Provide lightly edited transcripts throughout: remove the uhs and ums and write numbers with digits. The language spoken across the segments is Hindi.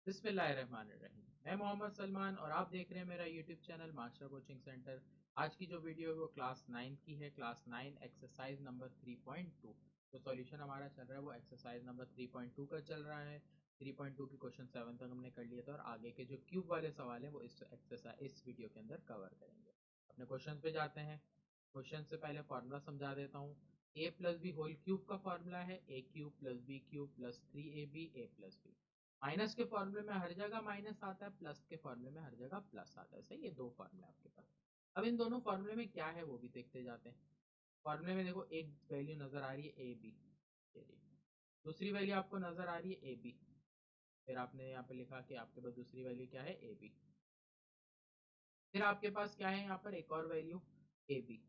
बिस्मिल्लाहिर्रहमानिर्रहीम। मैं मोहम्मद सलमान और आप देख रहे हैं मेरा YouTube channel master coaching centre. आज की जो वीडियो है वो क्लास 9 की है, क्लास 9 एक्सरसाइज नंबर 3.2। जो सॉल्यूशन हमारा चल रहा है वो एक्सरसाइज नंबर 3.2 का चल रहा है। 3.2 की क्वेश्चन 7 तक हमने कर लिया था और आगे के जो क्यूब वाले सवाल हैं वो इस वीडियो के अंदर कवर करेंगे। अपने क्वेश्चन पे जाते हैं। क्वेश्चन से पहले फॉर्मूला समझा देता हूँ। A plus B whole cube का फॉर्मूला है A cube plus B cube plus 3ab A plus B. Minus के फॉर्मूले में हर जगह माइनस आता है, प्लस के फॉर्मूले में हर जगह प्लस आता है। सही है, दो फॉर्मूले आपके पास। अब इन दोनों फॉर्मूले में क्या है वो भी देखते जाते हैं। फॉर्मूले में देखो एक वैल्यू नजर आ रही है ए बी, दूसरी वैल्यू आपको नजर आ रही है ए बी। फिर आपने यहाँ पे लिखा कि आपके पास दूसरी वैल्यू क्या है ए बी। फिर आपके पास क्या है यहाँ पर एक और वैल्यू ए बी।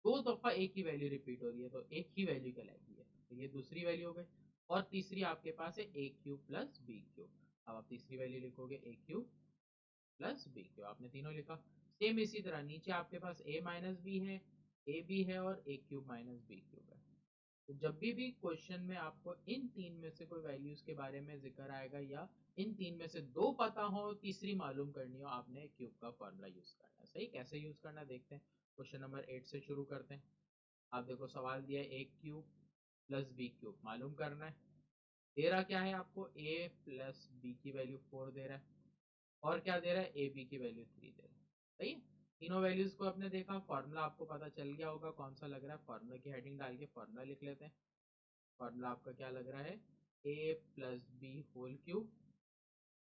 दो दफा एक ही वैल्यू रिपीट हो रही है तो एक ही वैल्यू कहलाएगी है, तो ये दूसरी वैल्यू हो गई। और तीसरी आपके पास है A cube plus B cube. अब आप तीसरी वैल्यू लिखोगे ए क्यूब प्लस बी क्यूब, आपने तीनों लिखा। सेम इसी तरह नीचे आपके पास ए माइनस बी है, ए बी है और ए क्यूब माइनस बी क्यूब है। तो जब भी क्वेश्चन में आपको इन तीन में से कोई वैल्यूज के बारे में जिक्र आएगा या इन तीन में से दो पता हो तीसरी मालूम करनी हो, आपने क्यूब का फॉर्मूला यूज करना है। सही, कैसे यूज करना है देखते हैं। क्वेश्चन नंबर 8 से शुरू करते हैं। आप देखो सवाल दिया है A cube plus B cube मालूम करना है। दे रहा क्या है आपको, ए प्लस बी की वैल्यू 4 दे रहा है और क्या दे रहा है ए बी की वैल्यू 3 दे रहा है। सही है, तीनों वैल्यूज को आपने देखा, फॉर्मूला आपको पता चल गया होगा कौन सा लग रहा है। फॉर्मूला की हेडिंग डाल के फॉर्मूला लिख लेते हैं। फॉर्मूला आपका क्या लग रहा है, A plus B whole cube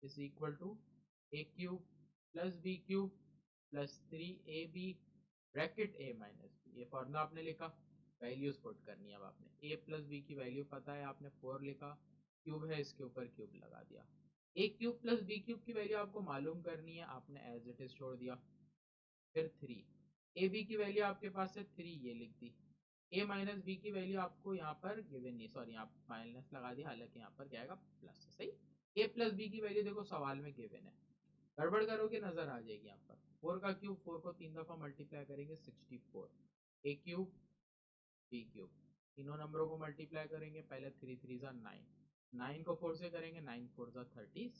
is equal to A cube plus B cube plus 3ab bracket A minus B. ये फॉर्मूला आपने लिखा, वैल्यूज पुट करनी है। अब आपने ए प्लस बी की वैल्यू पता है, आपने 4 लिखा, क्यूब है इसके ऊपर क्यूब लगा दिया। ए क्यूब प्लस बी क्यूब की वैल्यू आपको मालूम करनी है, आपने एज इट इज छोड़ दिया। फिर 3 ए बी की वैल्यू आपके पास है 3, ये लिख दी। ए माइनस बी की वैल्यू आपको यहाँ पर गिवन नहीं, सॉरी यहाँ माइनस लगा दिया, हालांकि यहाँ पर क्या आएगा प्लस। सही, ए प्लस बी की वैल्यू देखो सवाल में गिवन है, गड़बड़ करोगे नजर आ जाएगी यहाँ पर। 4 का क्यूब, 4 को 3 दफा मल्टीप्लाई करेंगे 64, ए क्यूब बी क्यूब, तीनों नंबरों को मल्टीप्लाई करेंगे, पहले 3 3 जा 9, 9 को 4 से करेंगे 9 4 जा 36।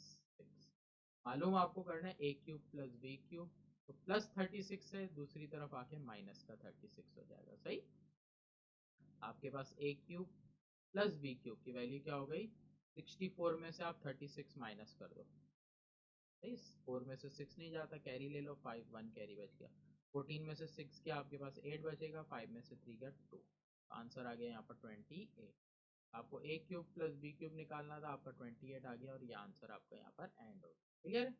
मालूम आपको करना है A cube plus B cube, तो प्लस 36 है, दूसरी तरफ आके माइनस का 36 हो जाएगा। सही, आपके पास ए क्यूब प्लस बी क्यूब की वैल्यू क्या हो गई, 64 में से आप 36 माइनस कर दो। सही, 4 में से 6 नहीं जाता, कैरी ले लो, 5 1 कैरी बच गया। 14 में से 6 क्या आपके पास 8 बचेगा, 5 में से 3 गया 2। आंसर आ गया यहाँ पर 28। आपको ए क्यूब प्लस बी क्यूब निकालना था, आपका 28 आ गया और ये आंसर आपका यहाँ पर एंड हो गया। क्लियर है।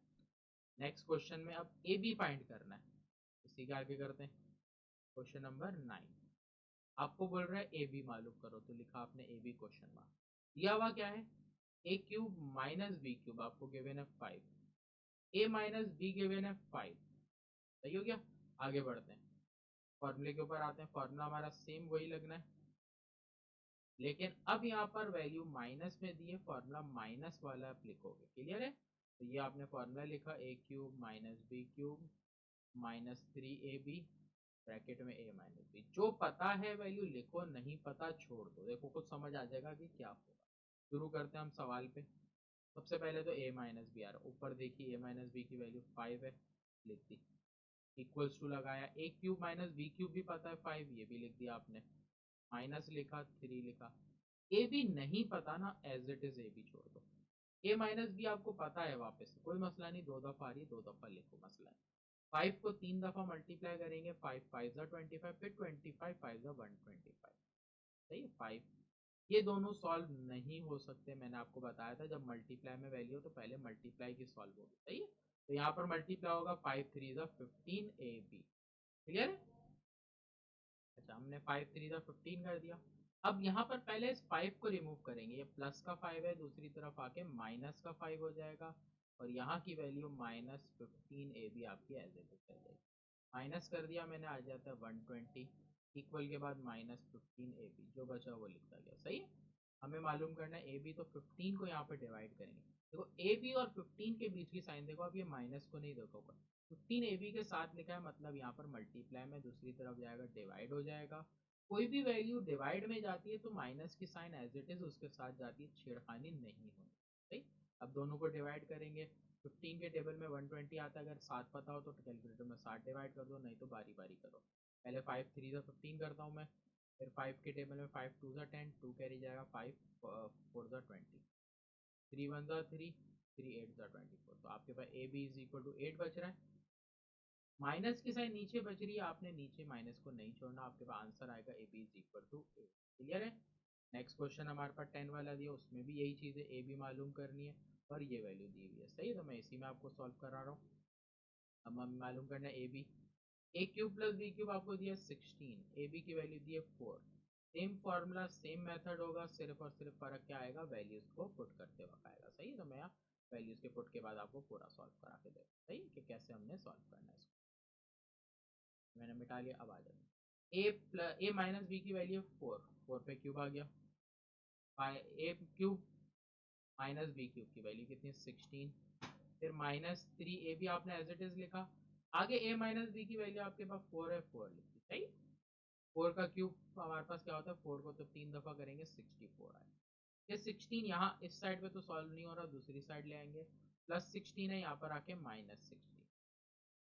नेक्स्ट क्वेश्चन में अब ए बी फाइंड करना है, इसी के आगे करते हैं। क्वेश्चन नंबर 9 आपको बोल रहा है ए बी मालूम करो, तो लिखा आपने ए बी क्वेश्चन मार्क। दिया हुआ क्या है, A cube minus B cube आपको गिवन है 5, ए माइनस बी गिवन है 5। सही हो गया, आगे बढ़ते हैं, फॉर्मूले के ऊपर आते हैं। फॉर्मूला हमारा सेम वही लगना है, लेकिन अब यहाँ पर वैल्यू माइनस में दी है, फॉर्मूला माइनस वाला आप लिखोगे। क्लियर है, तो ये आपने फॉर्मूला लिखा A cube minus B cube minus 3ab bracket में ए माइनस बी। जो पता है वैल्यू लिखो, नहीं पता छोड़ दो, देखो कुछ समझ आ जाएगा कि क्या होगा। शुरू करते हैं हम सवाल पे। सबसे पहले तो ए माइनस बी आ रहा, ऊपर देखिए ए माइनस बी की वैल्यू 5 है, लिख दी। इक्वल्स टू लगाया, ए क्यूब माइनस बी क्यूब भी पता है 5, ये भी लिख दिया आपने। माइनस लिखा, 3 लिखा। ए बी नहीं पता ना, as it is A B छोड़ दो। ए माइनस बी आपको पता है वापस, कोई मसला नहीं, दो दफा आ रही है दो दफा लिखो, मसला है। 5 को 3 दफा मल्टीप्लाई करेंगे, 5 5 जा 25, फिर 25 5 जा 125। सही है, 5 ये दोनों सॉल्व नहीं हो सकते, मैंने आपको बताया था जब मल्टीप्लाई में वैल्यू हो तो पहले मल्टीप्लाई की सॉल्व होगी। सही है, तो यहाँ पर मल्टीप्लाई होगा 5 3 जा 15 ए बी। क्लियर है। अच्छा, हमने 5 3 जा 15 कर दिया। अब यहाँ पर पहले इस 5 को रिमूव करेंगे, ये प्लस का 5 है, दूसरी तरफ आके माइनस का 5 हो जाएगा और यहाँ की वैल्यू माइनस 15 ए बी आपकी एज इट इज चल जाएगी। माइनस कर दिया मैंने, आ जाता है 120, इक्वल के बाद माइनस 15 ए बी, जो बचा वो लिखा गया। सही है, हमें मालूम करना है ए बी, तो 15 को यहाँ पे डिवाइड करेंगे। देखो ए बी और 15 के बीच की साइन देखो, आप ये माइनस को नहीं देखोगे, 15 ए बी के साथ लिखा है, मतलब यहाँ पर मल्टीप्लाई में दूसरी तरफ जाएगा डिवाइड हो जाएगा। कोई भी वैल्यू डिवाइड में जाती है तो माइनस की साइन एज इट इज उसके साथ जाती है, छेड़खानी नहीं होती। सही, अब दोनों को डिवाइड करेंगे। 15 के टेबल में 120 आता है, अगर 7 पता हो तो कैलकुलेटर में 7 डिवाइड कर दो, नहीं तो बारी बारी करो। पहले 5 3 ज़ा 15 करता हूँ मैं, फिर 5 के टेबल में 5 2 ज़ा 10, 2 कैरी जाएगा, 5 4 ज़ा 20, 3 1 ज़ा 3, 3 8 ज़ा 24। तो आपके पास A B is equal to 8 बच रहा है। माइनस की साइन नीचे बच रही है, आपने नीचे माइनस को नहीं छोड़ना, आपके पास आंसर आएगा A B is equal to 8। Clear है। नेक्स्ट क्वेश्चन हमारे पास 10 वाला दिया, उसमें भी यही चीज़ है, ए बी मालूम करनी है और ये वैल्यू दी हुई है। सही है, तो मैं इसी में आपको सॉल्व करा रहा हूँ। अब हमें मालूम करना है A B. A cube plus B cube आपको दिया 16, ए बी की वैल्यू दी है 4। सेम फॉर्मूला सेम मेथड होगा, सिर्फ और सिर्फ फर्क क्या आएगा, वैल्यूज को पुट करते वक्त आएगा। सही है, तो मैं यहाँ वैल्यूज के पुट के बाद आपको पूरा सॉल्व करा के दे। सही है कि कैसे हमने सॉल्व करना है इसको। मैंने मिटा लिया, अब आ जाए ए माइनस बी की वैल्यू 4, 4 पे क्यूब आ गया, A cube minus B cube की वैल्यू कितनी है 16, फिर माइनस 3 ए बी आपने एज इट इज लिखा, आगे ए माइनस बी की वैल्यू आपके पास 4 है, 4 लिखी। सही, 4 का क्यूब हमारे पास क्या होता है, 4 को तो 3 दफा करेंगे 64 आए। ये 16 यहाँ इस साइड पे तो सॉल्व नहीं हो रहा, दूसरी साइड ले आएंगे, प्लस 16 है यहाँ पर आके माइनस 16,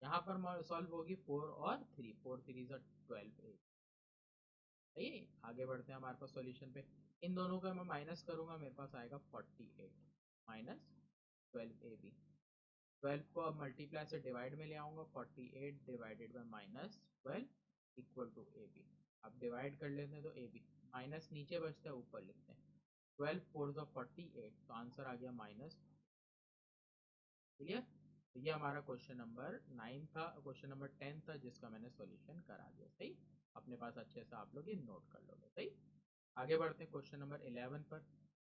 यहाँ पर सॉल्व होगी 4 और 3, 4 3 12। सही है, आगे बढ़ते हैं हमारे पास सॉल्यूशन पे। इन दोनों का मैं माइनस करूंगा, मेरे पास आएगा 48 माइनस 12 ए बी। 12 को अब मल्टीप्लाई से डिवाइड में ले आऊंगा, 48 divided by minus 12 equal to A B. अब डिवाइड कर लेते हैं तो ए बी माइनस नीचे बचता है, ऊपर लिखते हैं 12 4 48, तो आंसर आ गया माइनस। क्लियर। तो ये हमारा क्वेश्चन नंबर 9 था, क्वेश्चन नंबर 10 था जिसका मैंने सॉल्यूशन करा दिया। सही, अपने पास अच्छे से आप लोग ये नोट कर लोगे। सही, आगे बढ़ते हैं क्वेश्चन नंबर 11 पर।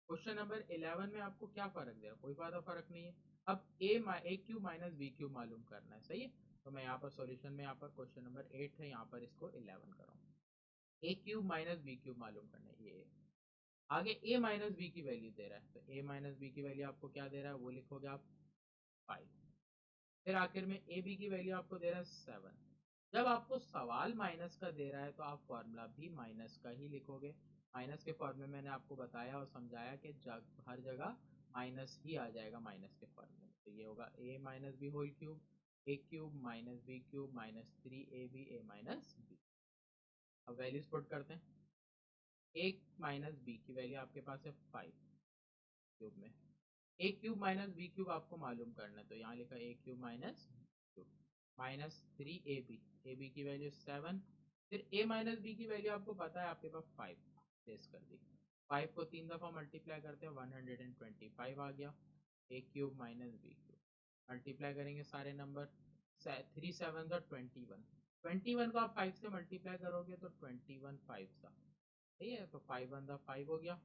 क्वेश्चन नंबर 11 में आपको क्या फर्क दे रहा है, कोई ज्यादा फर्क नहीं है। अब ए क्यूब माइनस बी क्यूब मालूम करना है। सही है, तो मैं यहाँ पर सॉल्यूशन में यहाँ पर क्वेश्चन नंबर 8 है, यहाँ पर इसको 11 कराऊँ। ए क्यूब माइनस बी क्यूब मालूम करना है, ये आगे ए माइनस बी की वैल्यू दे रहा है, तो ए माइनस बी की वैल्यू आपको क्या दे रहा है, वो लिखोगे आप 5। फिर आखिर में ए बी की वैल्यू आपको दे रहा है 7। जब आपको सवाल माइनस का दे रहा है तो आप फॉर्मूला भी माइनस का ही लिखोगे। माइनस के फॉर्मूले मैंने आपको बताया और समझाया कि हर जगह माइनस ही आ जाएगा माइनस के फॉर्मूले में। तो ये होगा A minus B whole cube, A cube minus B cube minus 3ab A minus B. अब वैल्यूज पुट करते हैं। ए माइनस बी की वैल्यू आपके पास है 5 क्यूब में, A cube minus B cube आपको मालूम करना है, तो यहाँ लिखा A cube minus cube minus 3ab, A B की वैल्यू 7, फिर ए माइनस बी की वैल्यू आपको पता है, आपके पास 5 प्लेस कर दी। 5 को 3 दफ़ा मल्टीप्लाई करते हैं 125 आ गया, A cube minus B cube multiply करेंगे सारे नंबर, 3 7 21, 21 को आप 5 से मल्टीप्लाई करोगे तो 21 5 सा। ठीक है, तो 5 1 5 हो गया,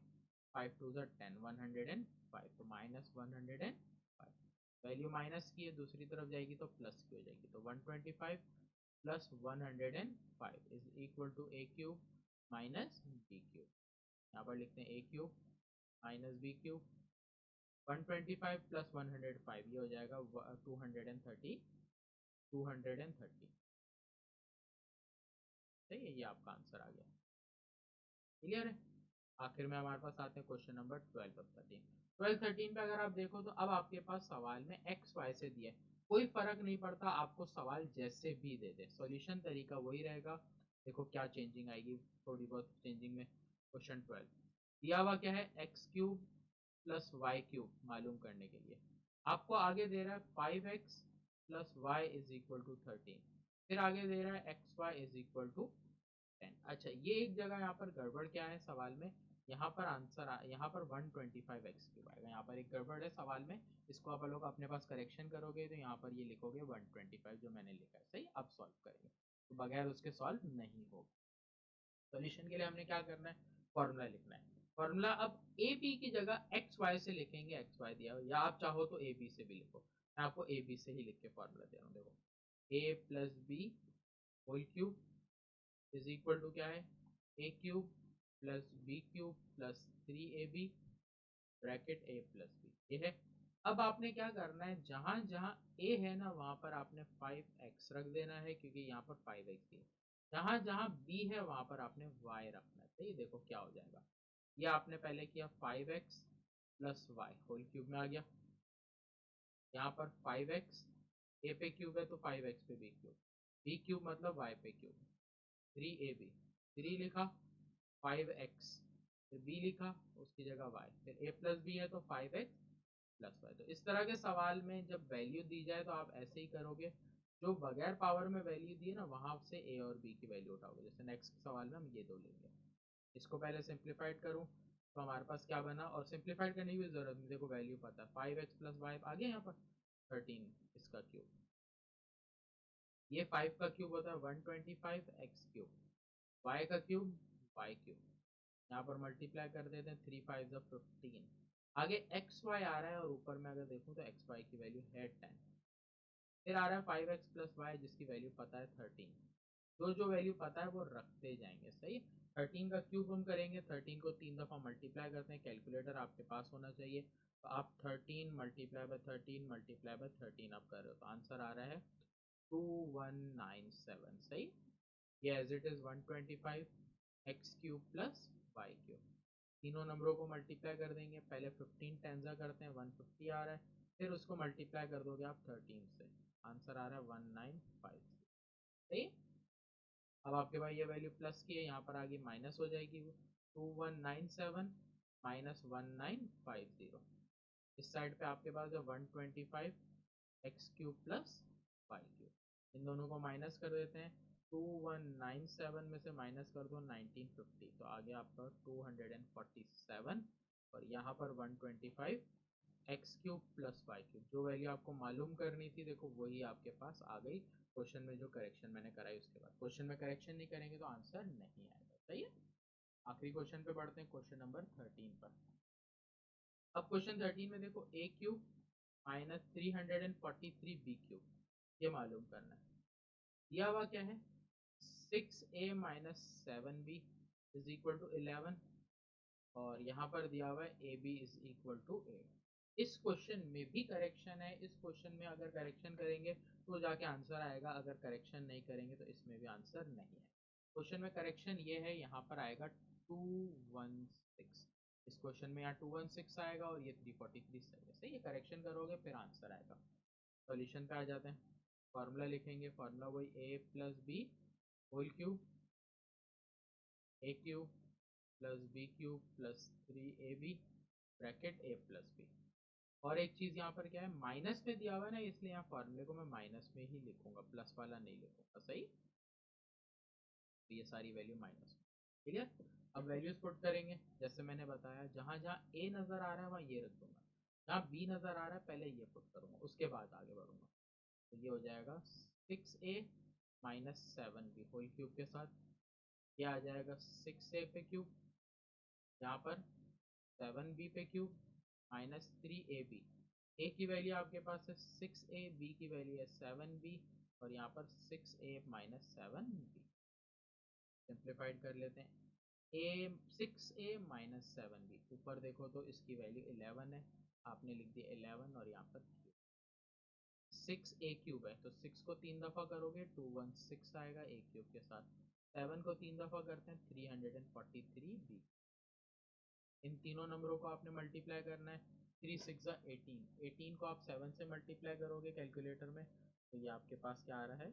5 2 10, 105, तो माइनस 105। वैल्यू माइनस की है, दूसरी तरफ जाएगी तो प्लस की हो जाएगी, तो 125 plus 105 is equal to A cube minus B cube. यहाँ पर लिखते हैं A cube minus B cube, 125 plus 105 ये हो जाएगा 230, 230। सही है, ये आपका आंसर आ गया। क्लियर है। आखिर में हमारे पास आते हैं क्वेश्चन नंबर 12 और 13। 12 13 पे अगर आप देखो तो अब आपके पास सवाल में एक्स वाई से दिया है, कोई फर्क नहीं पड़ता, आपको सवाल जैसे भी दे दे सॉल्यूशन तरीका वही रहेगा। देखो क्या चेंजिंग आएगी, थोड़ी बहुत चेंजिंग में। क्वेश्चन 12 दिया हुआ क्या है, X cube plus Y cube मालूम करने के लिए आपको आगे दे रहा है 5x plus Y is equal to 13, फिर आगे दे रहा है X Y is equal to 10। अच्छा, ये एक जगह यहाँ पर गड़बड़ क्या है सवाल में, यहाँ पर आंसर यहाँ पर 125x क्यूब आएगा, यहाँ पर एक गड़बड़ है सवाल में, इसको आप लोग अपने पास करेक्शन करोगे तो यहाँ पर ये लिखोगे 125 जो मैंने लिखा है। सही, अब सॉल्व करेंगे तो बगैर उसके सॉल्व नहीं होगा। सॉल्यूशन के लिए हमने क्या करना है, फॉर्मूला लिखना है। फॉर्मूला अब ए बी की जगह एक्स वाई से लिखेंगे, एक्स वाई दिया हो, या आप चाहो तो ए बी से भी लिखो, मैं आपको ए बी से ही लिख के फॉर्मूला दे रहा हूँ। देखो A plus B whole cube is equal to क्या है, A cube plus B cube plus 3ab bracket A plus B, ये है। अब आपने क्या करना है, जहां जहां ए है ना वहां पर आपने 5x रख देना है, क्योंकि यहाँ पर 5x है। जहां जहां बी है वहां पर आपने y रखना है। सही, देखो क्या हो जाएगा, ये आपने पहले किया 5x plus Y whole cube में आ गया, यहाँ पर 5x ए पे क्यूब है तो 5x पे बी क्यूब मतलब y पे क्यूब 3ab 3 लिखा 5x फिर b लिखा उसकी जगह y फिर a प्लस बी है तो 5x प्लस वाई। तो इस तरह के सवाल में जब वैल्यू दी जाए तो आप ऐसे ही करोगे, जो बगैर पावर में वैल्यू दी है ना वहां से ए और बी की वैल्यू उठाओगे। जैसे नेक्स्ट सवाल में हम ये दो लेंगे, इसको पहले सिंप्लीफाइड करूँ तो हमारे पास क्या बना, और सिंप्लीफाइड करने की भी जरूरत नहीं, देखो वैल्यू पता है 5x प्लस वाई आ गया यहाँ पर 13 इसका क्यूब, ये 5 का क्यूब होता है 125 एक्स क्यूब, y का क्यूब y क्यूब, यहाँ पर मल्टीप्लाई कर देते हैं 3 5 15, आगे एक्स वाई आ रहा है और ऊपर में अगर देखूँ तो एक्स वाई की वैल्यू है 10, फिर आ रहा है 5x प्लस वाई जिसकी वैल्यू पता है 13, जो वैल्यू पता है वो रखते जाएंगे। सही, 13 का क्यूब हम करेंगे, 13 को 3 दफ़ा मल्टीप्लाई करते हैं, कैलकुलेटर आपके पास होना चाहिए, तो आप 13 मल्टीप्लाई बाय 13 मल्टीप्लाई बाय 13 आप कर रहे हो तो आंसर आ रहा है 2197। सही, ये as it is 125 X cube plus Y cube, तीनों नंबरों को मल्टीप्लाई कर देंगे, पहले 15 टेंजा करते हैं 150 आ रहा है, फिर उसको मल्टीप्लाई कर दोगे आप 13 से, आंसर आ रहा है 1950। सही, अब आपके पास ये वैल्यू प्लस की है, यहाँ पर आगे माइनस हो जाएगी, 2197 माइनस 1950, इस साइड पे आपके पास है 125 X cube plus Y cube, इन दोनों को माइनस कर देते हैं, 2197 में से माइनस कर दो 1950 तो आ गया आपका 247, और यहाँ पर 125 X cube plus Y cube, जो वैल्यू आपको मालूम करनी थी देखो वही आपके पास आ गई क्वेश्चन में, जो करेक्शन मैंने कराई उसके बाद। क्वेश्चन में करेक्शन नहीं करेंगे तो आंसर नहीं आएगा। सही है, आखिरी क्वेश्चन पे बढ़ते हैं, क्वेश्चन नंबर 13 पर। अब क्वेश्चन 13 में देखो ए क्यूब माइनस 343 बी क्यूब, ये मालूम करना है। दिया हुआ क्या है, 6a minus 7b is equal to 11, और यहाँ पर दिया हुआ है A B is equal to 8। इस क्वेश्चन में भी करेक्शन है, इस क्वेश्चन में अगर करेक्शन करेंगे तो जाके आंसर आएगा, अगर करेक्शन नहीं करेंगे तो इसमें भी आंसर नहीं है। क्वेश्चन में करेक्शन ये है, यहाँ पर आएगा 216, इस क्वेश्चन में यहाँ 216 आएगा और ये 343 सही है, करेक्शन करोगे फिर आंसर आएगा। सॉल्यूशन पे आ जाते हैं, फार्मूला लिखेंगे, फार्मूला वही a plus B whole cube, A cube plus B cube plus 3ab bracket a plus B. और एक चीज़ यहाँ पर क्या है, माइनस में दिया हुआ है ना, इसलिए यहाँ फार्मूले को मैं माइनस में ही लिखूंगा, प्लस वाला नहीं लिखूंगा। सही, तो ये सारी वैल्यू माइनस में, ठीक है। अब वैल्यूज पुट करेंगे, जैसे मैंने बताया जहाँ जहाँ a नज़र आ रहा है वहाँ ये रख दूंगा, जहाँ b नज़र आ रहा है पहले ये पुट करूंगा उसके बाद आगे बढ़ूंगा, तो ये हो जाएगा 6a minus 7b whole cube के साथ, ये आ जाएगा 6a पे क्यूब, यहाँ पर 7b पे क्यूब माइनस 3ab, a की वैल्यू आपके पास है 6a, b की वैल्यू है 7b, और यहाँ पर 6a माइनस 7b, सिंप्लीफाइड कर लेते हैं, a 6a माइनस 7b, ऊपर देखो तो इसकी वैल्यू 11 है, आपने लिख दिया 11 और यहाँ पर 6a क्यूब है तो 6 को 3 दफ़ा करोगे 216 आएगा a क्यूब के साथ, 7 को 3 दफ़ा करते हैं 343b, इन तीनों नंबरों को आपने मल्टीप्लाई करना है, 3 6 18, 18 को आप 7 से मल्टीप्लाई करोगे कैलकुलेटर में तो ये आपके पास क्या आ रहा है,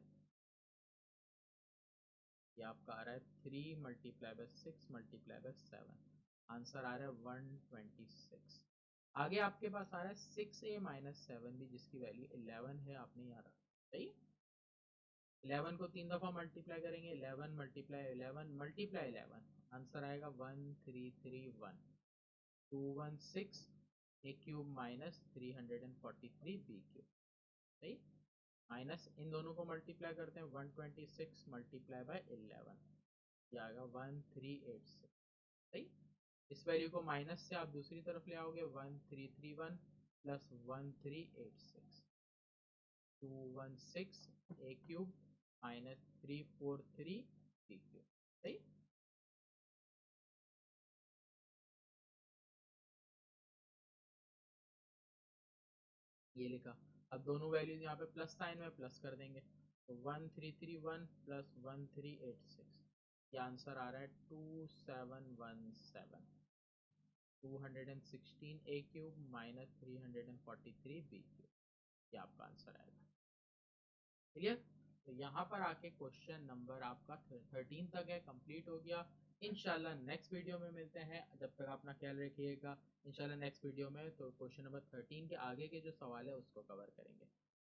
ये आपका आ रहा है 3 multiply by 6 multiply by 7, answer आ रहा है 126। आगे आपके पास आ रहा है 6a माइनस 7b जिसकी वैल्यू 11 है, आपने यहाँ रखा। सही, 11 को 3 दफ़ा मल्टीप्लाई करेंगे, 11 मल्टीप्लाई 11 मल्टीप्लाई 11, आंसर आएगा 1331, 216 ए क्यूब माइनस 343 बी क्यूब। सही, माइनस इन दोनों को मल्टीप्लाई करते हैं, 126 मल्टीप्लाई बाय 11, ये आएगा 1386। सही, इस वैल्यू को माइनस से आप दूसरी तरफ ले आओगे, 1331 प्लस 1386, 216 ए क्यूब माइनस 343 बी क्यूब। सही, ये लिखा। अब दोनों वैल्यूज यहाँ पे प्लस साइन में प्लस कर देंगे, तो 1331 प्लस 1386, ये आंसर आ रहा है 2717, 216 ए क्यूब माइनस 343 बी क्यूब, ये आपका आंसर आएगा। क्लियर? तो यहाँ पर आके क्वेश्चन नंबर आपका 13 तक है, कंप्लीट हो गया। इंशाल्लाह नेक्स्ट वीडियो में मिलते हैं, जब तक अपना ख्याल रखिएगा। इंशाल्लाह नेक्स्ट वीडियो में तो क्वेश्चन नंबर 13 के आगे के जो सवाल है उसको कवर करेंगे।